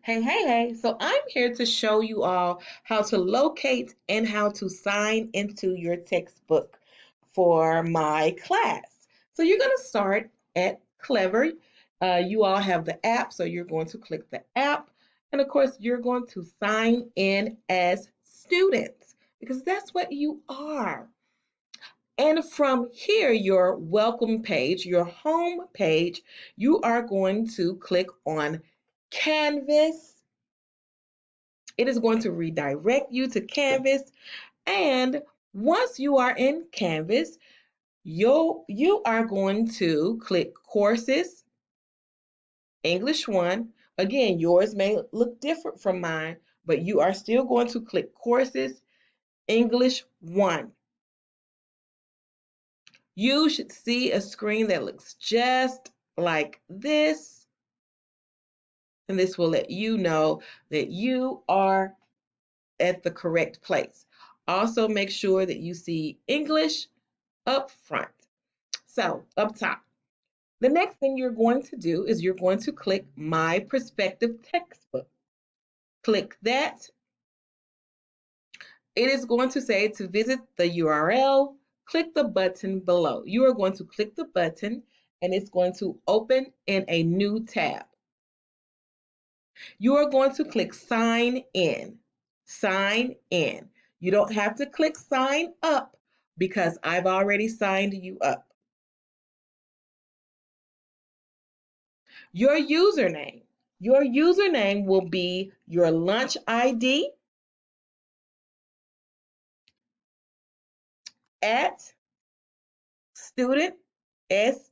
Hey. So I'm here to show you all how to locate and how to sign into your textbook for my class. So you're going to start at Clever. You all have the app, so you're going to click the app. And of course, you're going to sign in as students because that's what you are. And from here, your welcome page, your home page, you are going to click on Canvas. It is going to redirect you to Canvas. And once you are in Canvas, you are going to click Courses, English 1. Again, yours may look different from mine, but you are still going to click Courses, English 1. You should see a screen that looks just like this, and this will let you know that you are at the correct place. Also, make sure that you see English up front. So, up top. The next thing you're going to do is you're going to click My Perspective Textbook. Click that. It is going to say to visit the URL, click the button below. You are going to click the button and it's going to open in a new tab. You are going to click Sign In. Sign in. You don't have to click Sign Up because I've already signed you up. Your username. Your username will be your lunch ID at student, student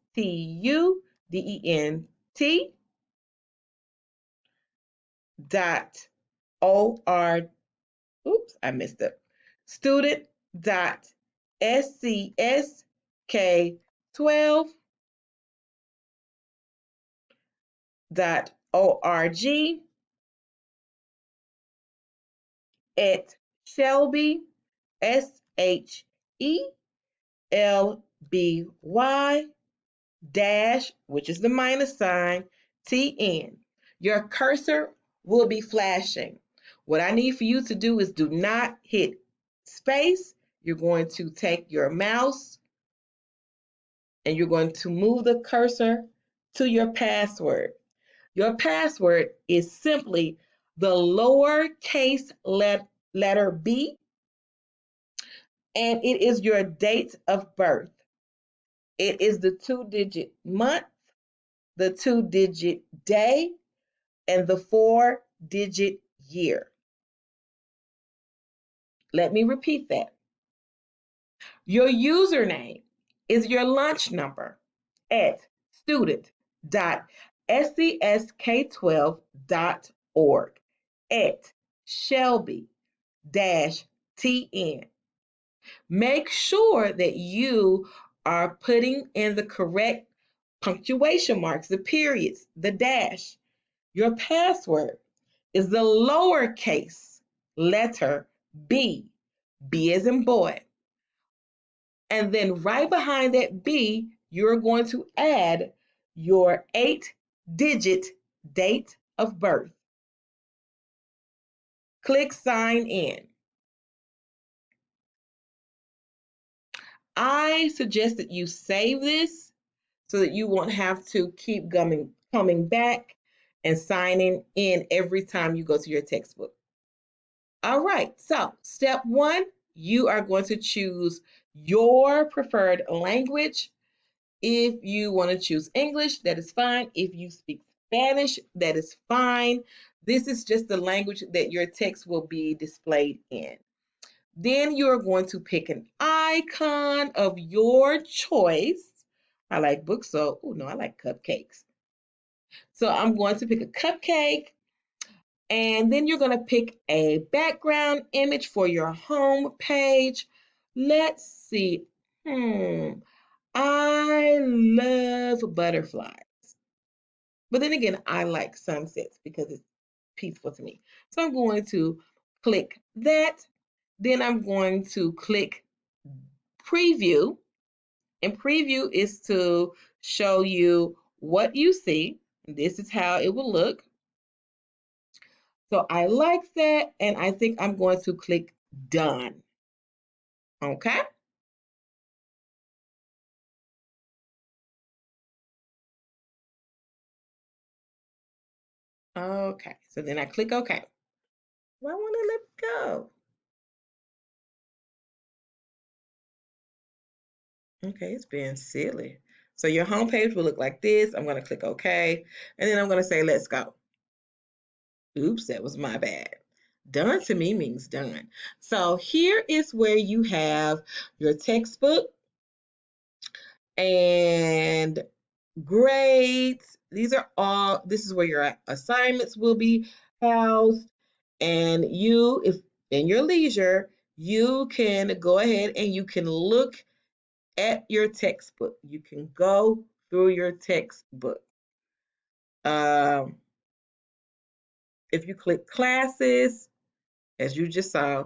dot or, oops, I missed it. Student dot scsk12 dot org at Shelby, SHELBY dash, which is the minus sign, TN. Your cursor will be flashing. What I need for you to do is do not hit space. You're going to take your mouse and you're going to move the cursor to your password. Your password is simply the lowercase letter B, and it is your date of birth. It is the 2-digit month, the 2-digit day, and the 4-digit year. Let me repeat that. Your username is your lunch number at student.scsk12.org at Shelby-TN. Make sure that you are putting in the correct punctuation marks, the periods, the dash. Your password is the lowercase letter B, B as in boy. And then right behind that B, you're going to add your 8-digit date of birth. Click sign in. I suggest that you save this so that you won't have to keep coming back and signing in every time you go to your textbook. All right, so step 1, you are going to choose your preferred language. If you want to choose English, that is fine. If you speak Spanish, that is fine. This is just the language that your text will be displayed in. Then you're going to pick an icon of your choice. I like books, so, oh no, I like cupcakes. So I'm going to pick a cupcake, and then you're going to pick a background image for your home page. Let's see. I love butterflies. But then again, I like sunsets because it's peaceful to me. So I'm going to click that. Then I'm going to click preview. And preview is to show you what you see. This is how it will look. So I like that, and I think I'm going to click done. Okay. Okay. So then I click OK. I want to let go. Okay, it's being silly. So your home page will look like this. I'm going to click OK, and then I'm going to say let's go. Oops, that was my bad. Done to me means done. So here is where you have your textbook and grades. This is where your assignments will be housed. And you, if in your leisure, you can go ahead and you can look at your textbook. You can go through your textbook. Um, if you click classes, as you just saw,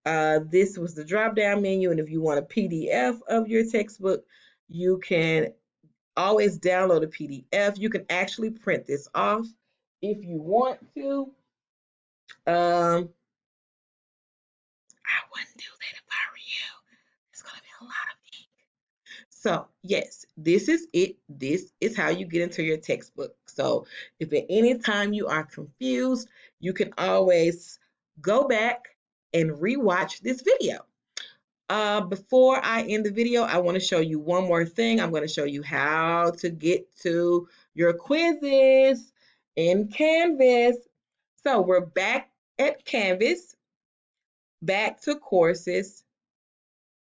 this was the drop down menu. And if you want a PDF of your textbook, you can always download a PDF. You can actually print this off if you want to. I wouldn't do that if I were you. It's going to be a lot of ink. So, yes, this is it. This is how you get into your textbook. So, if at any time you are confused, you can always go back and rewatch this video. Before I end the video, I want to show you one more thing. I'm going to show you how to get to your quizzes in Canvas. So we're back at Canvas, back to courses,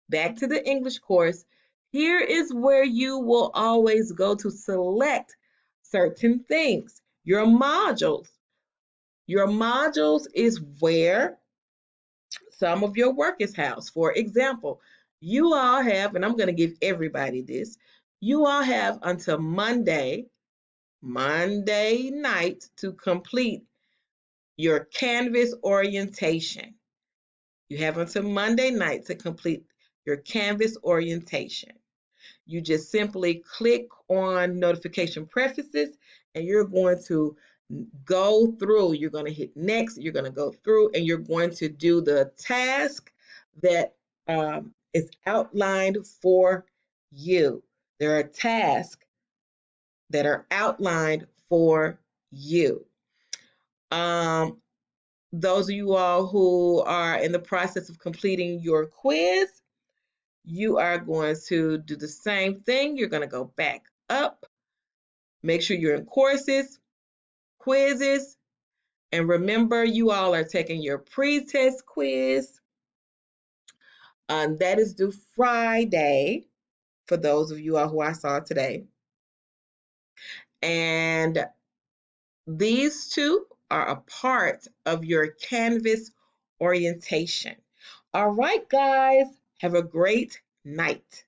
back to the English course. Here is where you will always go to select certain things. Your modules. Your modules is where some of your work is housed. For example, you all have, and I'm going to give everybody this, you all have until Monday night to complete your Canvas orientation. You have until Monday night to complete your Canvas orientation. You just simply click on notification prefaces and you're going to go through. You're going to hit next. You're going to go through and you're going to do the task that is outlined for you. There are tasks that are outlined for you. Those of you all who are in the process of completing your quiz, you are going to do the same thing. You're going to go back up, make sure you're in courses, quizzes, and remember you all are taking your pre-test quiz. That is due Friday for those of you all who I saw today. And these two are a part of your Canvas orientation. All right, guys, have a great night.